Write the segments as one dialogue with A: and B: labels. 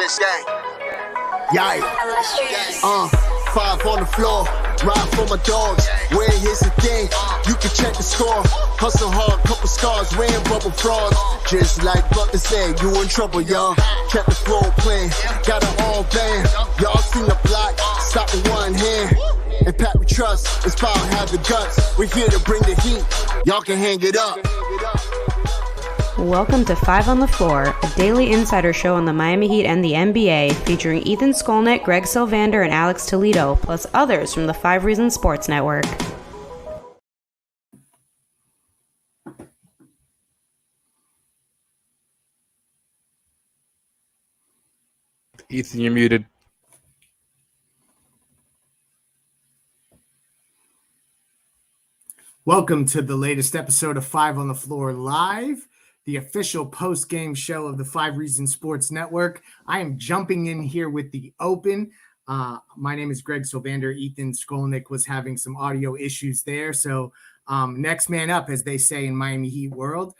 A: this gang. Yikes. 5 on the floor, ride for my dogs. Where here's the thing, you can check the score. Hustle hard, couple scars, wearing bubble frogs. Just like Butler said, you in trouble, y'all. Kept the floor playing, got an all band. Y'all seen the block, stop with one hand. And Pat we trust, it's power, have the guts. We're here to bring the heat, y'all can hang it up.
B: Welcome to 5 on the Floor, a daily insider show on the Miami Heat and the NBA, featuring Ethan Skolnick, Greg Sylvander, and Alex Toledo, plus others from the 5 Reasons Sports Network.
C: Ethan, you're muted.
D: Welcome to the latest episode of 5 on the Floor Live, the official post-game show of the 5 Reasons Sports Network. I am jumping in here with the open. My name is Greg Sylvander. Ethan Skolnick was having some audio issues there. So next man up, as they say in Miami Heat world.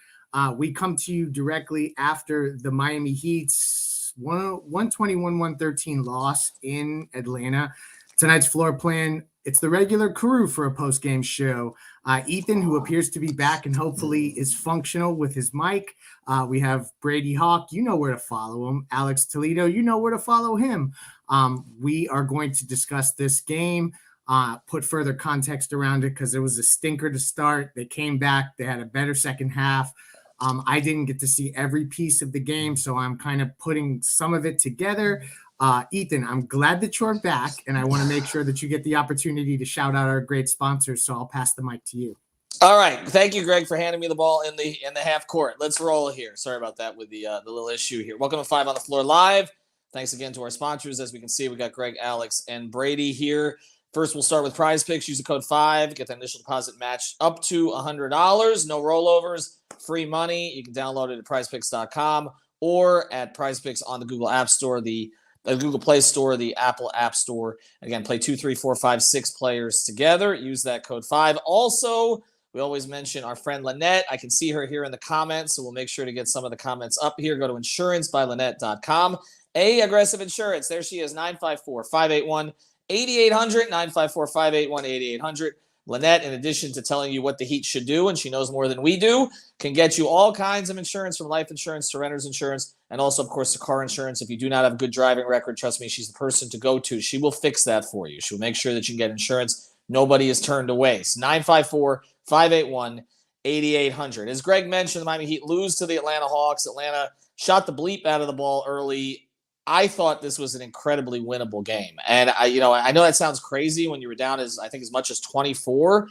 D: We come to you directly after the Miami Heat's 121-113 loss in Atlanta. Tonight's floor plan, it's the regular crew for a post-game show. Ethan, who appears to be back and hopefully is functional with his mic. We have Brady Hawk. You know where to follow him. Alex Toledo, you know where to follow him. We are going to discuss this game, put further context around it because it was a stinker to start. They came back. They had a better second half. I didn't get to see every piece of the game, so I'm kind of putting some of it together. Ethan, I'm glad that you're back, and I want to make sure that you get the opportunity to shout out our great sponsors, so I'll pass the mic to you.
E: All right. Thank you, Greg, for handing me the ball in the half court. Let's roll here. Sorry about that with the little issue here. Welcome to 5 on the Floor Live. Thanks again to our sponsors. As we can see, we got Greg, Alex, and Brady here. First, we'll start with Prize Picks. Use the code 5. Get the initial deposit match up to $100. No rollovers. Free money. You can download it at prizepicks.com or at Prize Picks on the Google App Store, the Google Play Store, the Apple App Store. Again, play 2, 3, 4, 5, 6 players together. Use that code 5. Also, we always mention our friend Lynette. I can see her here in the comments, so we'll make sure to get some of the comments up here. Go to insurancebylynette.com. Aggressive Insurance. There she is, 954-581-8800, 954-581-8800. Lynette, in addition to telling you what the Heat should do, and she knows more than we do, can get you all kinds of insurance, from life insurance to renter's insurance, and also, of course, to car insurance. If you do not have a good driving record, trust me, she's the person to go to. She will fix that for you. She will make sure that you get insurance. Nobody is turned away. It's 954-581-8800. As Greg mentioned, the Miami Heat lose to the Atlanta Hawks. Atlanta shot the bleep out of the ball early. I thought this was an incredibly winnable game. And I know that sounds crazy when you were down as much as 24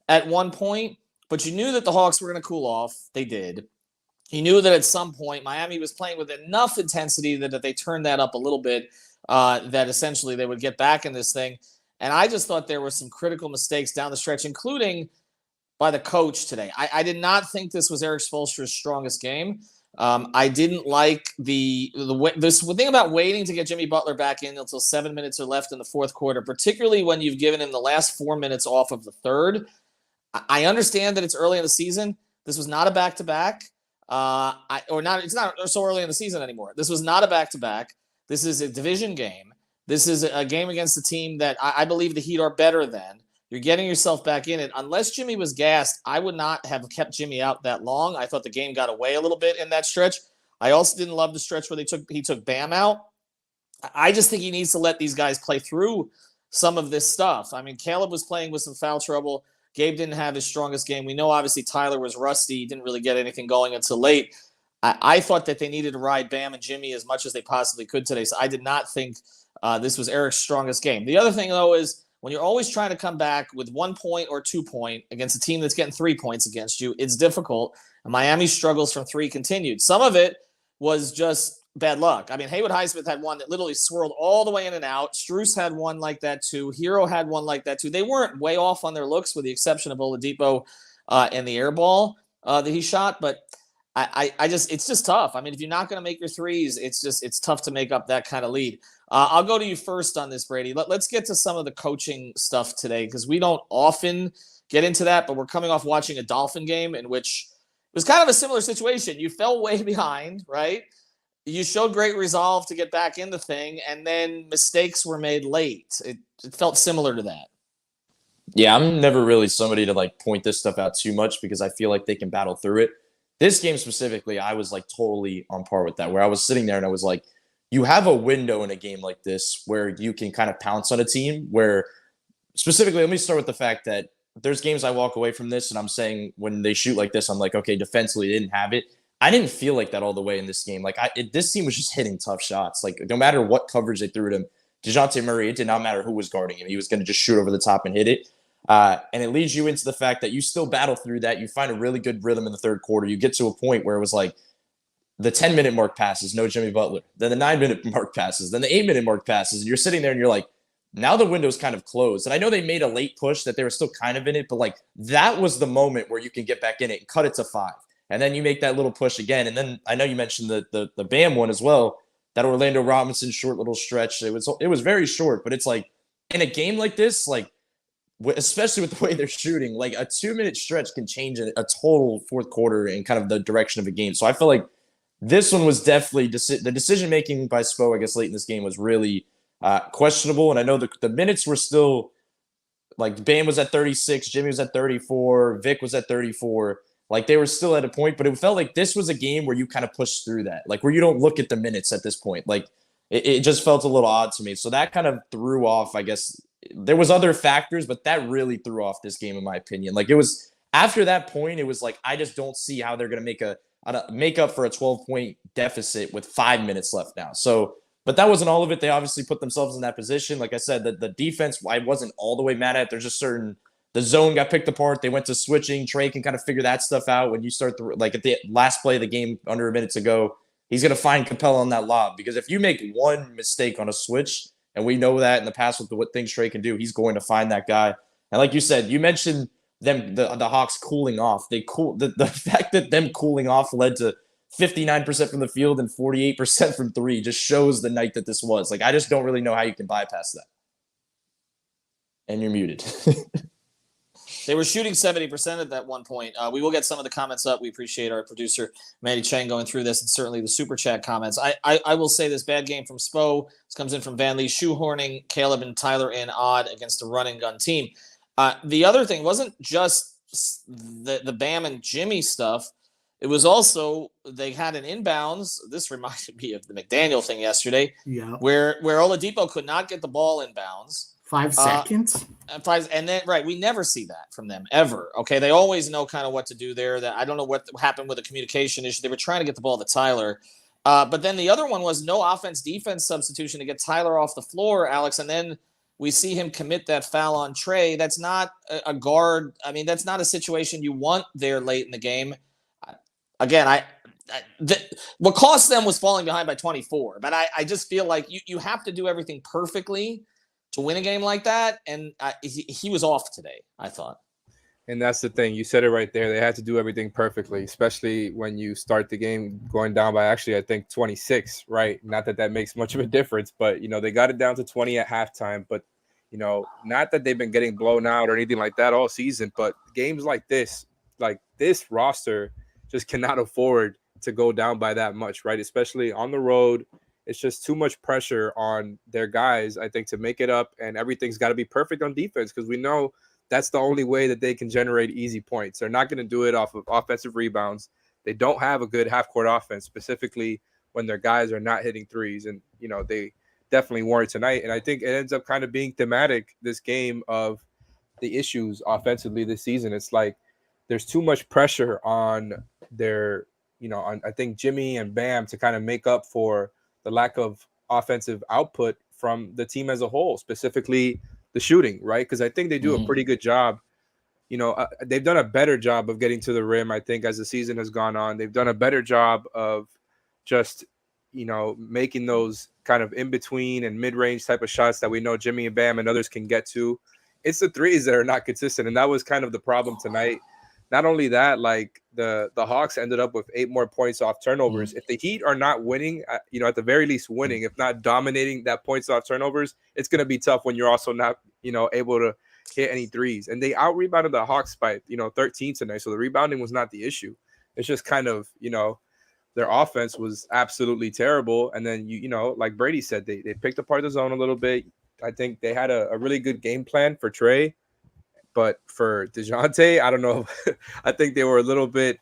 E: at one point, but you knew that the Hawks were going to cool off. They did. You knew that at some point Miami was playing with enough intensity that they turned that up a little bit, that essentially they would get back in this thing. And I just thought there were some critical mistakes down the stretch, including by the coach today. I did not think this was Eric Spoelstra's strongest game. I didn't like this thing about waiting to get Jimmy Butler back in until 7 minutes are left in the fourth quarter, particularly when you've given him the last 4 minutes off of the third. I understand that it's early in the season. This was not a back-to-back, it's not so early in the season anymore. This was not a back-to-back. This is a division game. This is a game against a team that I believe the Heat are better than. You're getting yourself back in it. Unless Jimmy was gassed, I would not have kept Jimmy out that long. I thought the game got away a little bit in that stretch. I also didn't love the stretch where he took Bam out. I just think he needs to let these guys play through some of this stuff. I mean, Caleb was playing with some foul trouble. Gabe didn't have his strongest game. We know, obviously, Tyler was rusty. He didn't really get anything going until late. I thought that they needed to ride Bam and Jimmy as much as they possibly could today. So I did not think this was Eric's strongest game. The other thing, though, is when you're always trying to come back with 1 point or 2 point against a team that's getting 3 points against you, it's difficult. And Miami's struggles from three continued. Some of it was just bad luck. I mean, Haywood Highsmith had one that literally swirled all the way in and out. Strus had one like that too. Hero had one like that too. They weren't way off on their looks with the exception of Oladipo and the air ball that he shot. But it's just tough. I mean, if you're not going to make your threes, it's tough to make up that kind of lead. I'll go to you first on this, Brady. Let's get to some of the coaching stuff today because we don't often get into that, but we're coming off watching a Dolphin game in which it was kind of a similar situation. You fell way behind, right? you showed great resolve to get back in the thing, and then mistakes were made late. It felt similar to that.
F: Yeah, I'm never really somebody to like point this stuff out too much because I feel like they can battle through it. This game specifically, I was like totally on par with that, where I was sitting there and I was like, you have a window in a game like this where you can kind of pounce on a team where specifically, let me start with the fact that there's games I walk away from this and I'm saying when they shoot like this, I'm like, okay, defensively, they didn't have it. I didn't feel like that all the way in this game. Like this team was just hitting tough shots. Like no matter what coverage they threw at him, DeJounte Murray, it did not matter who was guarding him. He was going to just shoot over the top and hit it. And it leads you into the fact that you still battle through that. You find a really good rhythm in the third quarter. You get to a point where it was like the 10-minute mark passes, no Jimmy Butler. Then the 9-minute mark passes. Then the 8-minute mark passes. And you're sitting there and you're like, now the window's kind of closed. And I know they made a late push that they were still kind of in it, but like that was the moment where you can get back in it and cut it to 5. And then you make that little push again. And then I know you mentioned the Bam one as well, that Orlando Robinson short little stretch. It was very short, but it's like in a game like this, like especially with the way they're shooting, like a 2-minute stretch can change a total fourth quarter and kind of the direction of a game. So I feel like this one was definitely the decision making by Spo, I guess, late in this game was really questionable. And I know the minutes were still like Bam was at 36, Jimmy was at 34, Vic was at 34. Like they were still at a point, but it felt like this was a game where you kind of pushed through that, like where you don't look at the minutes at this point. Like it just felt a little odd to me. So that kind of threw off, I guess. There was other factors, but that really threw off this game, in my opinion. Like it was after that point, it was like, I just don't see how they're going to make up for a 12-point deficit with 5 minutes left now. So, but that wasn't all of it. They obviously put themselves in that position. Like I said, the defense, I wasn't all the way mad at. There's just the zone got picked apart. They went to switching. Trey can kind of figure that stuff out when you start like at the last play of the game under a minute to go. He's going to find Capella on that lob because if you make one mistake on a switch, and we know that in the past with what things Trey can do, he's going to find that guy. And like you said, you mentioned them, the Hawks cooling off. The fact that them cooling off led to 59% from the field and 48% from three just shows the night that this was. Like, I just don't really know how you can bypass that. And you're muted.
E: They were shooting 70% at that one point. We will get some of the comments up. We appreciate our producer, Manny Chang, going through this, and certainly the Super Chat comments. I will say this bad game from Spo. This comes in from Van Lee, shoehorning Caleb and Tyler in odd against a run and gun team. The other thing wasn't just the Bam and Jimmy stuff. It was also they had an inbounds. This reminded me of the McDaniel thing yesterday, where Oladipo could not get the ball inbounds.
D: 5 seconds.
E: And then we never see that from them ever. Okay, they always know kind of what to do there. That I don't know what happened with the communication issue. They were trying to get the ball to Tyler, but then the other one was no offense-defense substitution to get Tyler off the floor, Alex. And then we see him commit that foul on Trey. That's not a guard. I mean, that's not a situation you want there late in the game. Again, what cost them was falling behind by 24. But I just feel like you have to do everything perfectly to win a game like that, and he was off today, I thought.
C: And that's the thing. You said it right there. They had to do everything perfectly, especially when you start the game going down by actually, I think, 26, right? Not that makes much of a difference, but, they got it down to 20 at halftime. But, not that they've been getting blown out or anything like that all season, but games like this roster just cannot afford to go down by that much, right? Especially on the road. It's just too much pressure on their guys, I think, to make it up. And everything's got to be perfect on defense because we know that's the only way that they can generate easy points. They're not going to do it off of offensive rebounds. They don't have a good half-court offense, specifically when their guys are not hitting threes. And, they definitely weren't tonight. And I think it ends up kind of being thematic, this game, of the issues offensively this season. It's like there's too much pressure on their, on I think Jimmy and Bam to kind of make up for the lack of offensive output from the team as a whole, specifically the shooting, right? Because I think they do a pretty good job. They've done a better job of getting to the rim, I think, as the season has gone on. They've done a better job of just, making those kind of in-between and mid-range type of shots that we know Jimmy and Bam and others can get to. It's the threes that are not consistent, and that was kind of the problem tonight. Not only that, like the Hawks ended up with 8 more points off turnovers. If the Heat are not winning, at the very least winning, if not dominating that points off turnovers, it's going to be tough when you're also not, able to hit any threes. And they out-rebounded the Hawks by, 13 tonight. So the rebounding was not the issue. It's just kind of, their offense was absolutely terrible. And then, you know, like Brady said, they picked apart the zone a little bit. I think they had a really good game plan for Trey. But for DeJounte, I don't know. I think they were a little bit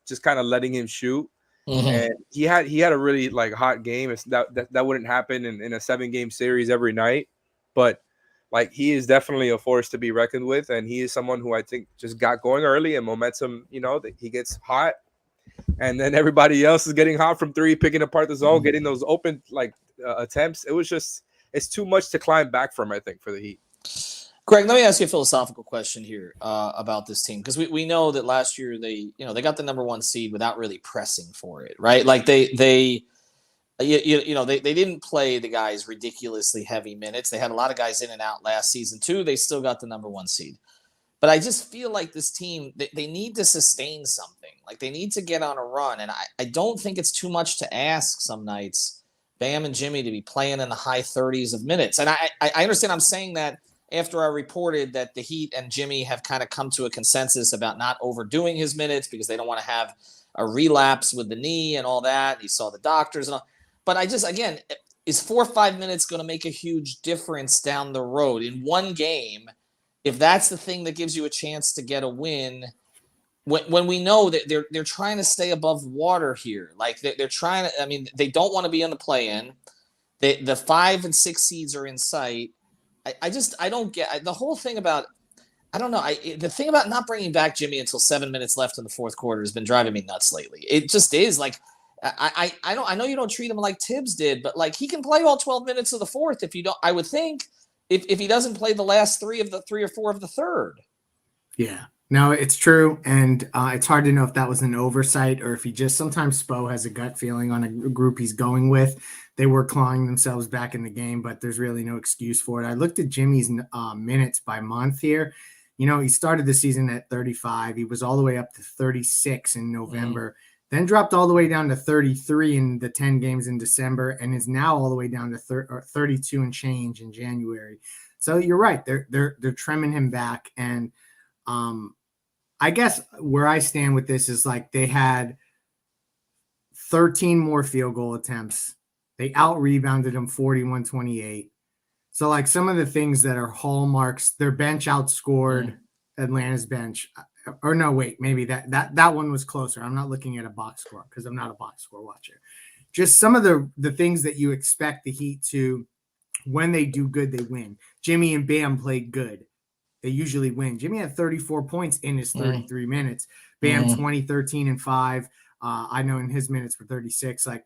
C: just kind of letting him shoot. And he had a really like hot game. It's that wouldn't happen in a 7-game series every night. But like he is definitely a force to be reckoned with. And he is someone who I think just got going early and momentum, you know, that he gets hot. And then everybody else is getting hot from three, picking apart the zone, getting those open like attempts. It was just it's too much to climb back from, I think, for the Heat.
E: Greg, let me ask you a philosophical question here about this team, because we know that last year they got the number 1 seed without really pressing for it, right? Like they didn't play the guys ridiculously heavy minutes. They had a lot of guys in and out last season too. They still got the number 1 seed, but I just feel like this team they need to sustain something. Like they need to get on a run, and I don't think it's too much to ask some nights Bam and Jimmy to be playing in the high 30s of minutes. And I understand I'm saying that after I reported that the Heat and Jimmy have kind of come to a consensus about not overdoing his minutes because they don't want to have a relapse with the knee and all that. He saw the doctors and all. But I just, again, is 4 or 5 minutes going to make a huge difference down the road in one game? If that's the thing that gives you a chance to get a win, when we know that they're trying to stay above water here, like they're trying to, I mean, they don't want to be in the play-in. The 5 and 6 seeds are in sight. I don't get the whole thing about, I don't know. The thing about not bringing back Jimmy until 7 minutes left in the fourth quarter has been driving me nuts lately. It just is like, I know you don't treat him like Tibbs did, but like he can play all 12 minutes of the fourth if you don't, I would think if he doesn't play the last 3 or 4 of the third.
D: Yeah, no, it's true. And it's hard to know if that was an oversight or if he just, sometimes Spo has a gut feeling on a group he's going with. They were clawing themselves back in the game, but there's really no excuse for it. I looked at Jimmy's minutes by month here. You know, he started the season at 35. He was all the way up to 36 in November, then dropped all the way down to 33 in the 10 games in December, and is now all the way down to 32 and change in January. So you're right. They're trimming him back. And I guess where I stand with this is like they had 13 more field goal attempts. They out-rebounded them 41-28. So, like, some of the things that are hallmarks, their bench outscored Atlanta's bench. Or no, wait, maybe that one was closer. I'm not looking at a box score because I'm not a box score watcher. Just some of the things that you expect the Heat to, when they do good, they win. Jimmy and Bam played good. They usually win. Jimmy had 34 points in his 33 minutes. Bam, 20, 13, and 5. I know in his minutes were 36. Like,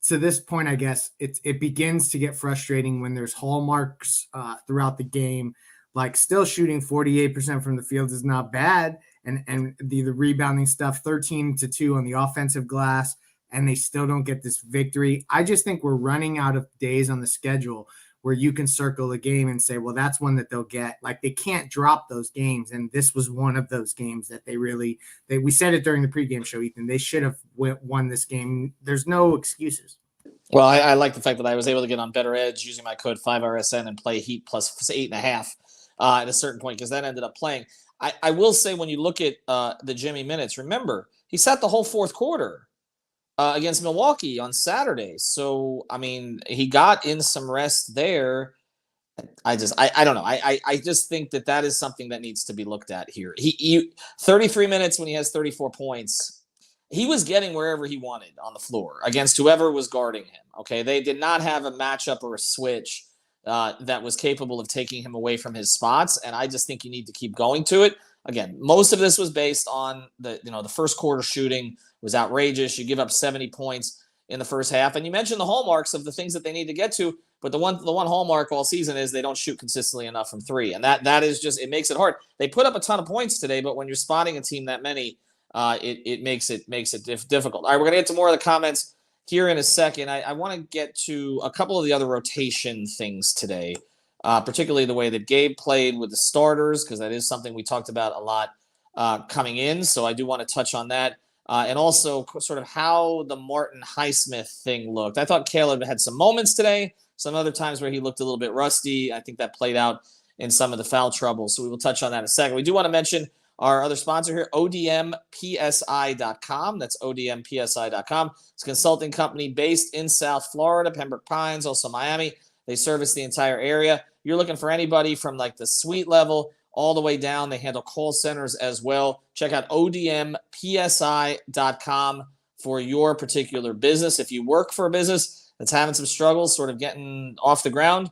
D: to this point, I guess it begins to get frustrating when there's hallmarks throughout the game. Like, still shooting 48% from the field is not bad, and the rebounding stuff, 13-2 on the offensive glass, and they still don't get this victory. I just think we're running out of days on the schedule where you can circle a game and say, well, that's one that they'll get. Like, they can't drop those games, and this was one of those games that we said it during the pregame show, Ethan. They should have won this game. There's no excuses.
E: Well, I like the fact that I was able to get on Better Edge using my code 5RSN and play Heat plus 8.5 at a certain point, because that ended up playing. I will say, when you look at the Jimmy minutes, remember, he sat the whole fourth quarter against Milwaukee on Saturday. So, I mean, he got in some rest there. I don't know. I just think that is something that needs to be looked at here. He 33 minutes when he has 34 points. He was getting wherever he wanted on the floor against whoever was guarding him. Okay. They did not have a matchup or a switch that was capable of taking him away from his spots. And I just think you need to keep going to it. Again, most of this was based on the first quarter shooting was outrageous. You give up 70 points in the first half. And you mentioned the hallmarks of the things that they need to get to, but the one hallmark all season is they don't shoot consistently enough from three. And that is just, it makes it hard. They put up a ton of points today, but when you're spotting a team that many, it makes it difficult. All right, we're going to get to more of the comments here in a second. I want to get to a couple of the other rotation things today, particularly the way that Gabe played with the starters, because that is something we talked about a lot coming in. So I do want to touch on that. And also sort of how the Martin Highsmith thing looked. I thought Caleb had some moments today, some other times where he looked a little bit rusty. I think that played out in some of the foul trouble. So we will touch on that in a second. We do want to mention Our other sponsor here, odmpsi.com. That's odmpsi.com. It's a consulting company based in South Florida, Pembroke Pines, also Miami. They service the entire area. You're looking for anybody from like the suite level all the way down. They handle call centers as well. Check out odmpsi.com for your particular business. If you work for a business that's having some struggles, sort of getting off the ground,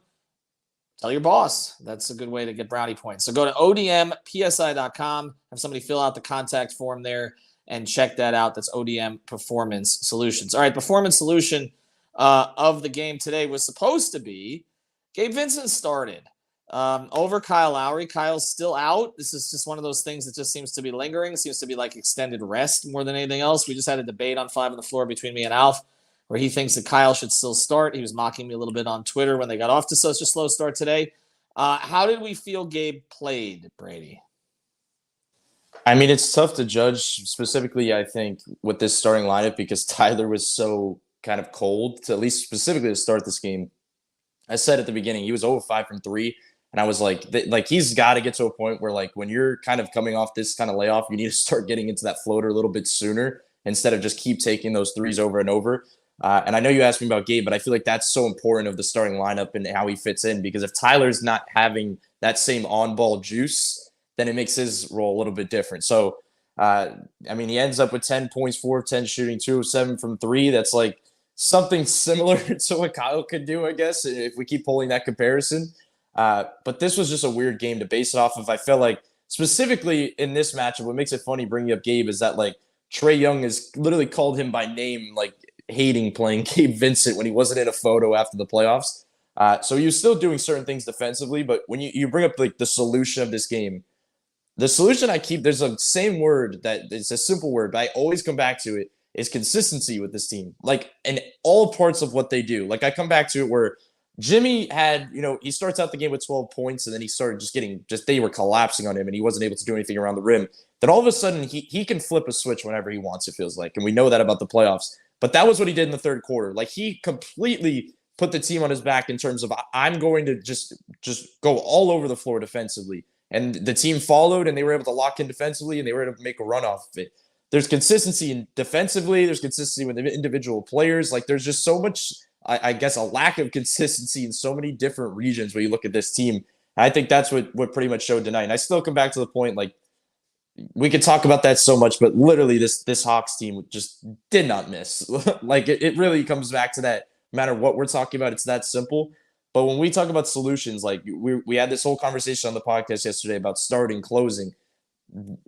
E: tell your boss. That's a good way to get brownie points. So go to odmpsi.com, have somebody fill out the contact form there, and check that out. That's ODM Performance Solutions. All right, performance solution of the game today was supposed to be Gabe Vincent started over Kyle Lowry. Kyle's still out. This is just one of those things that just seems to be lingering. It seems to be like extended rest more than anything else. We just had a debate on 5 on the Floor between me and Alf, where he thinks that Kyle should still start. He was mocking me a little bit on Twitter when they got off to such a slow start today. How did we feel Gabe played, Brady?
F: I mean, it's tough to judge specifically, I think, with this starting lineup because Tyler was so kind of cold, to at least specifically to start this game. I said at the beginning, he was 0-5 from 3. And I was like he's got to get to a point where, like, when you're kind of coming off this kind of layoff, you need to start getting into that floater a little bit sooner instead of just keep taking those threes over and over. And I know you asked me about Gabe, but I feel like that's so important of the starting lineup and how he fits in, because if Tyler's not having that same on-ball juice, then it makes his role a little bit different. So, I mean, he ends up with 10 points, 4 of 10 shooting, 2 of 7 from 3. That's like something similar to what Kyle could do, I guess, if we keep pulling that comparison. But this was just a weird game to base it off of. I felt like specifically in this matchup, what makes it funny bringing up Gabe is that, like, Trae Young has literally called him by name, like hating playing Gabe Vincent when he wasn't in a photo after the playoffs. So he was still doing certain things defensively, but when you bring up like the solution of this game, the solution I keep, there's a same word that it's a simple word, but I always come back to it, is consistency with this team. Like in all parts of what they do. Like I come back to it where Jimmy had, he starts out the game with 12 points and then he started they were collapsing on him and he wasn't able to do anything around the rim. Then all of a sudden he can flip a switch whenever he wants, it feels like. And we know that about the playoffs. But that was what he did in the third quarter. Like he completely put the team on his back in terms of, I'm going to just go all over the floor defensively. And the team followed and they were able to lock in defensively and they were able to make a run off of it. There's consistency in defensively. There's consistency with individual players. Like there's just so much, I guess, a lack of consistency in so many different regions when you look at this team. And I think that's what pretty much showed tonight. And I still come back to the point, like, we could talk about that so much, but literally this Hawks team just did not miss. Like it really comes back to that. No matter what we're talking about, it's that simple. But when we talk about solutions, like we had this whole conversation on the podcast yesterday about starting, closing.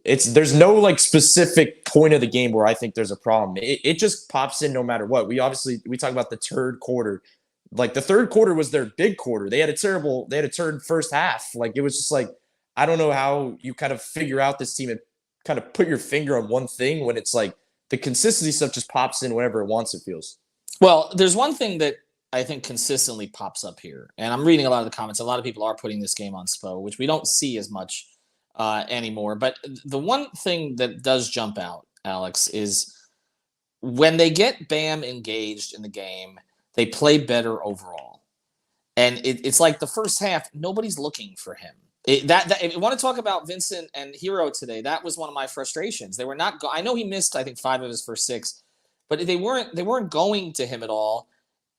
F: There's no like specific point of the game where I think there's a problem. It just pops in no matter what. We talk about the third quarter. Like the third quarter was their big quarter. They had a turd first half. Like it was just like, I don't know how you kind of figure out this team and kind of put your finger on one thing when it's like the consistency stuff just pops in whenever it wants, it feels.
E: Well, there's one thing that I think consistently pops up here, and I'm reading a lot of the comments. A lot of people are putting this game on Spo, which we don't see as much anymore. But the one thing that does jump out, Alex, is when they get Bam engaged in the game, they play better overall. And it's like the first half, nobody's looking for him. If you want to talk about Vincent and Hero today, that was one of my frustrations. They were not. I know he missed, I think, 5 of his first 6, but they weren't going to him at all.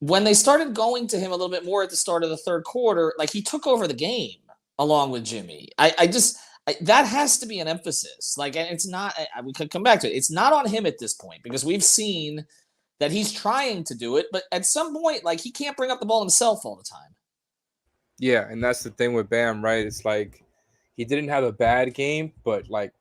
E: When they started going to him a little bit more at the start of the third quarter, like he took over the game along with Jimmy. That has to be an emphasis. Like, and it's not. We could come back to it. It's not on him at this point because we've seen that he's trying to do it, but at some point, like he can't bring up the ball himself all the time.
C: Yeah, and that's the thing with Bam, right? It's like he didn't have a bad game, but like,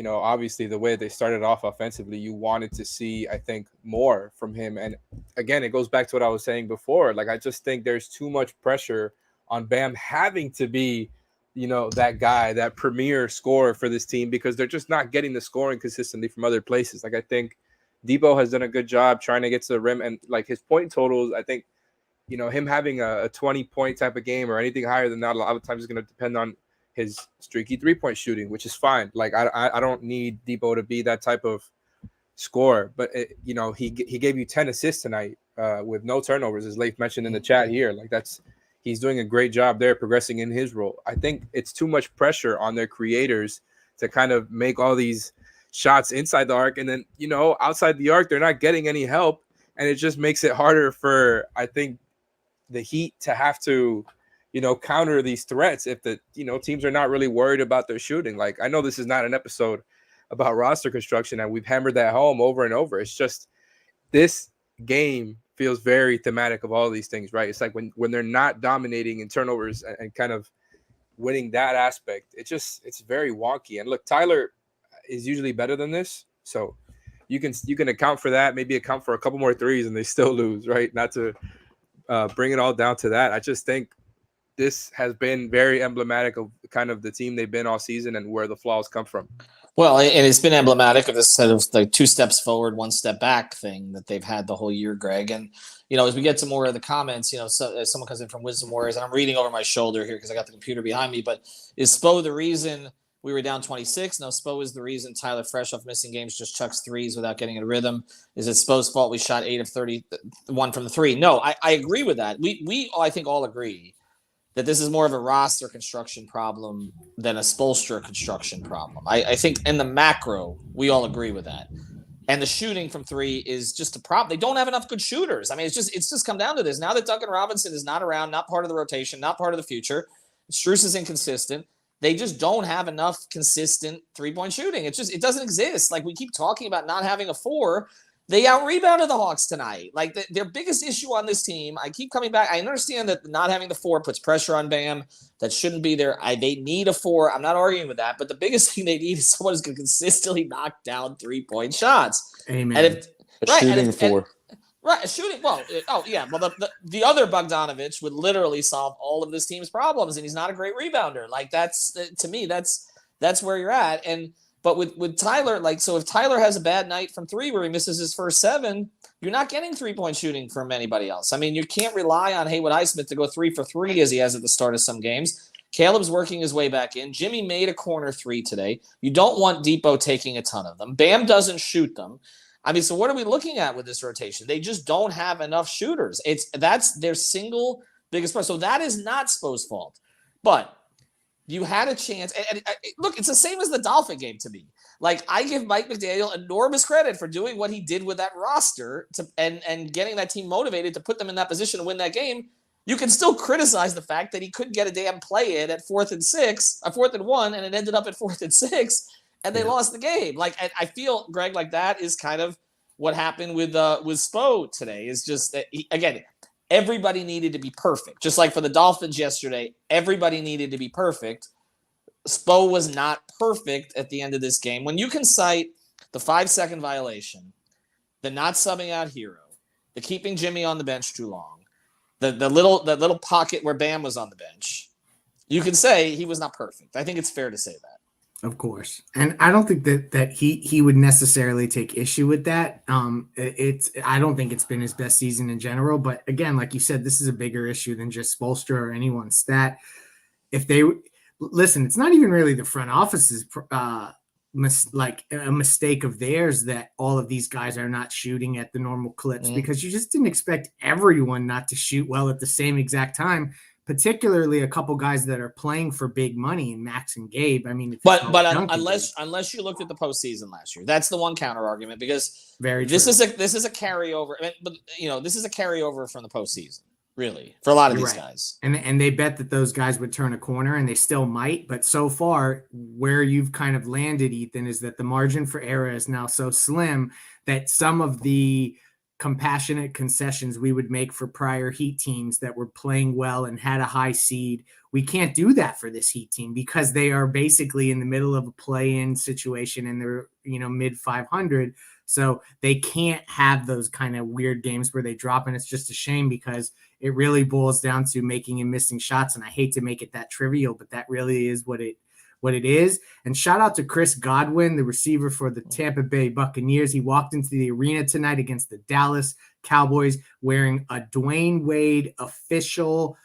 C: obviously the way they started off offensively, you wanted to see, I think, more from him. And again, it goes back to what I was saying before. Like, I just think there's too much pressure on Bam having to be, that guy, that premier scorer for this team because they're just not getting the scoring consistently from other places. Like, I think Debo has done a good job trying to get to the rim and like his point totals, I think, him having a 20-point type of game or anything higher than that, a lot of times is going to depend on his streaky 3-point shooting, which is fine. Like I don't need Debo to be that type of scorer, but he gave you 10 assists tonight with no turnovers, as Leif mentioned in the chat here. Like he's doing a great job there, progressing in his role. I think it's too much pressure on their creators to kind of make all these shots inside the arc. And then, outside the arc, they're not getting any help. And it just makes it harder for, I think, the Heat to have to, counter these threats if the, teams are not really worried about their shooting. Like, I know this is not an episode about roster construction, and we've hammered that home over and over. It's just this game feels very thematic of all these things, right? It's like when they're not dominating in turnovers and kind of winning that aspect, it's very wonky. And look, Tyler is usually better than this. So you can account for that, maybe account for a couple more threes and they still lose, right? Not to bring it all down to that. I just think this has been very emblematic of kind of the team they've been all season and where the flaws come from.
E: Well, and it's been emblematic of this sort of like 2 steps forward, 1 step back thing that they've had the whole year, Greg. And, as we get to more of the comments, so someone comes in from Wisdom Warriors, and I'm reading over my shoulder here because I got the computer behind me, but is Spo the reason we were down 26? No, Spo is the reason Tyler, fresh off missing games, just chucks threes without getting in a rhythm. Is it Spo's fault we shot 8 of 31 from the 3? No, I agree with that. We I think all agree that this is more of a roster construction problem than a Spoelstra construction problem. I think in the macro, we all agree with that. And the shooting from 3 is just a problem. They don't have enough good shooters. I mean, it's just come down to this. Now that Duncan Robinson is not around, not part of the rotation, not part of the future, Strus is inconsistent. They just don't have enough consistent 3-point shooting. It doesn't exist. Like, we keep talking about not having a 4. They out-rebounded the Hawks tonight. Like, their biggest issue on this team, I keep coming back. I understand that not having the 4 puts pressure on Bam. That shouldn't be there. They need a 4. I'm not arguing with that. But the biggest thing they need is someone who's going to consistently knock down 3-point shots.
D: Amen.
E: And
F: shooting 4.
E: Right, shooting. Well, Well, the other Bogdanovich would literally solve all of this team's problems, and he's not a great rebounder. Like, that's, to me, that's where you're at. But with Tyler, so if Tyler has a bad night from 3 where he misses his first 7, you're not getting 3-point shooting from anybody else. I mean, you can't rely on Haywood Highsmith to go 3 for 3 as he has at the start of some games. Caleb's working his way back in. Jimmy made a corner 3 today. You don't want Depot taking a ton of them. Bam doesn't shoot them. I mean, so what are we looking at with this rotation? They just don't have enough shooters. That's their single biggest problem. So that is not Spo's fault. But you had a chance. And look, it's the same as the Dolphin game to me. Like, I give Mike McDaniel enormous credit for doing what he did with that roster and getting that team motivated to put them in that position to win that game. You can still criticize the fact that he couldn't get a damn play in at 4th and 1, and it ended up at 4th and 6, and they lost the game. Like, I feel, Greg, like that is kind of what happened with Spo today. Is just that again, everybody needed to be perfect. Just like for the Dolphins yesterday, everybody needed to be perfect. Spo was not perfect at the end of this game. When you can cite the 5-second violation, the not subbing out Hero, the keeping Jimmy on the bench too long, the little pocket where Bam was on the bench, you can say he was not perfect. I think it's fair to say that.
D: Of course. And I don't think that he would necessarily take issue with that. I don't think it's been his best season in general, but again, like you said, this is a bigger issue than just Spoelstra or anyone's stat. If they listen, it's not even really the front office's like a mistake of theirs that all of these guys are not shooting at the normal clips, because you just didn't expect everyone not to shoot well at the same exact time. Particularly a couple guys that are playing for big money in Max and Gabe. I mean,
E: unless you looked at the postseason last year, that's the one counter argument, because this is a carryover. But this is a carryover from the postseason, really, for a lot of these guys.
D: And they bet that those guys would turn a corner, and they still might. But so far, where you've kind of landed, Ethan, is that the margin for error is now so slim that some of the compassionate concessions we would make for prior Heat teams that were playing well and had a high seed, we can't do that for this Heat team, because they are basically in the middle of a play-in situation and they're mid 500, so they can't have those kind of weird games where they drop. And it's just a shame, because it really boils down to making and missing shots, and I hate to make it that trivial, but that really is what it is. And shout out to Chris Godwin, the receiver for the Tampa Bay Buccaneers. He walked into the arena tonight against the Dallas Cowboys wearing a Dwayne Wade official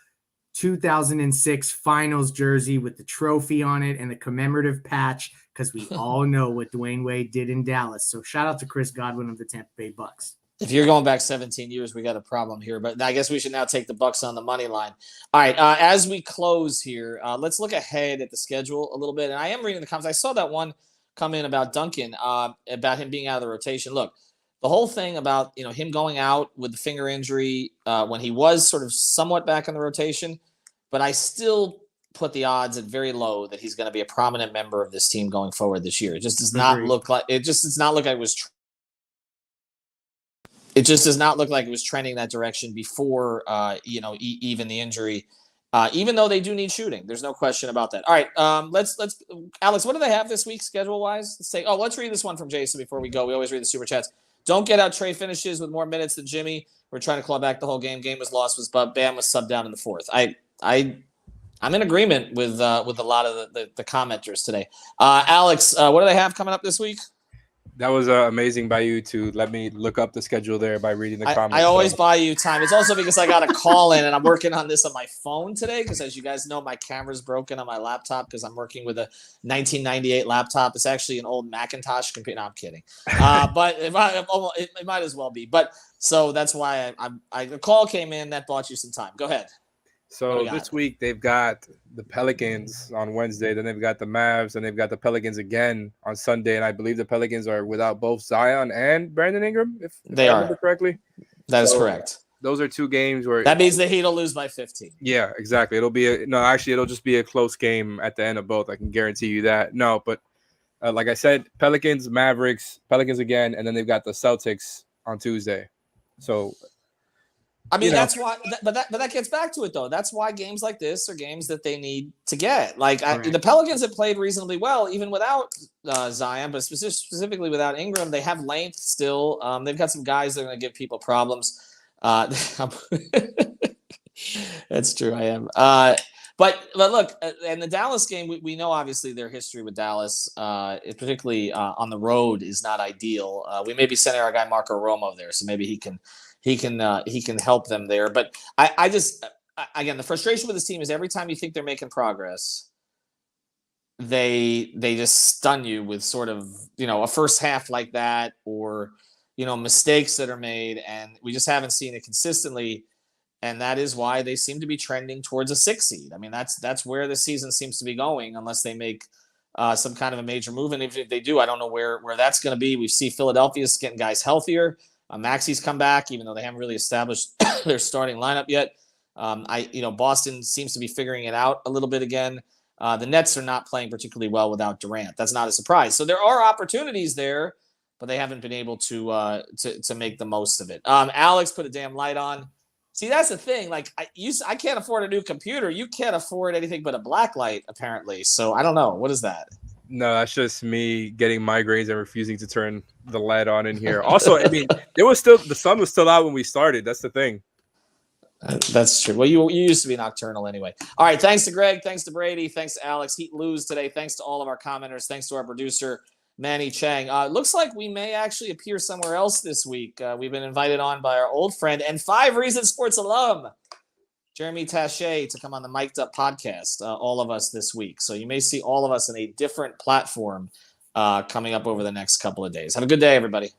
D: 2006 finals jersey with the trophy on it and the commemorative patch, because we all know what Dwayne Wade did in Dallas. So shout out to Chris Godwin of the Tampa Bay Bucks.
E: If you're going back 17 years, we got a problem here. But I guess we should now take the Bucks on the money line. All right, as we close here, let's look ahead at the schedule a little bit. And I am reading the comments. I saw that one come in about Duncan, about him being out of the rotation. Look, the whole thing about him going out with the finger injury when he was sort of somewhat back in the rotation, but I still put the odds at very low that he's going to be a prominent member of this team going forward this year. It just does not look like it. Just does not look like it was. It just does not look like it was trending that direction before, even the injury. Even though they do need shooting, there's no question about that. All right, let's Alex, what do they have this week schedule wise? Let's read this one from Jason before we go. We always read the super chats. Don't get out Trey finishes with more minutes than Jimmy. We're trying to claw back the whole game. Game was lost, but Bam was subbed down in the fourth. I'm in agreement with a lot of the commenters today. Alex, what do they have coming up this week?
C: That was amazing by you to let me look up the schedule there by reading the comments.
E: I always buy you time. It's also because I got a call in and I'm working on this on my phone today because, as you guys know, my camera's broken on my laptop because I'm working with a 1998 laptop. It's actually an old Macintosh computer. No, I'm kidding. But it might as well be. But so that's why the call came in that bought you some time. Go ahead.
C: So this week they've got the Pelicans on Wednesday, then they've got the Mavs, and they've got the Pelicans again on Sunday. And I believe the Pelicans are without both Zion and Brandon Ingram, if I remember correctly.
E: That is correct.
C: Those are two games where
E: that means the Heat will lose by 15.
C: Yeah, exactly. It'll just be a close game at the end of both. I can guarantee you that. No, but like I said, Pelicans, Mavericks, Pelicans again, and then they've got the Celtics on Tuesday. So.
E: I mean, that's why, but that gets back to it though. That's why games like this are games that they need to get. The Pelicans have played reasonably well, even without Zion, but specifically without Ingram. They have length still. They've got some guys that are going to give people problems. That's true. I am. But look, in the Dallas game, we know obviously their history with Dallas, particularly on the road, is not ideal. We may be sending our guy Marco Romo there, so maybe he can help them there. But I just, again, the frustration with this team is every time you think they're making progress, they just stun you with sort of, a first half like that, or, mistakes that are made. And we just haven't seen it consistently. And that is why they seem to be trending towards a 6 seed. I mean, that's where the season seems to be going, unless they make some kind of a major move. And if they do, I don't know where that's going to be. We see Philadelphia's getting guys healthier. Maxi's come back, even though they haven't really established their starting lineup yet. Boston seems to be figuring it out a little bit again. The Nets are not playing particularly well without Durant. That's not a surprise. So there are opportunities there, but they haven't been able to make the most of it. Alex put a damn light on. See, that's the thing. I can't afford a new computer. You can't afford anything but a black light, apparently. So I don't know. What is that?
C: No, that's just me getting migraines and refusing to turn the light on in here. Also, I mean, the sun was still out when we started. That's the thing.
E: That's true. Well, you used to be nocturnal anyway. All right. Thanks to Greg. Thanks to Brady. Thanks to Alex. Heat lose today. Thanks to all of our commenters. Thanks to our producer, Manny Chang. Looks like we may actually appear somewhere else this week. We've been invited on by our old friend and 5 Reasons Sports alum, Jeremy Taché, to come on the Mic'd Up podcast, all of us this week. So you may see all of us in a different platform coming up over the next couple of days. Have a good day, everybody.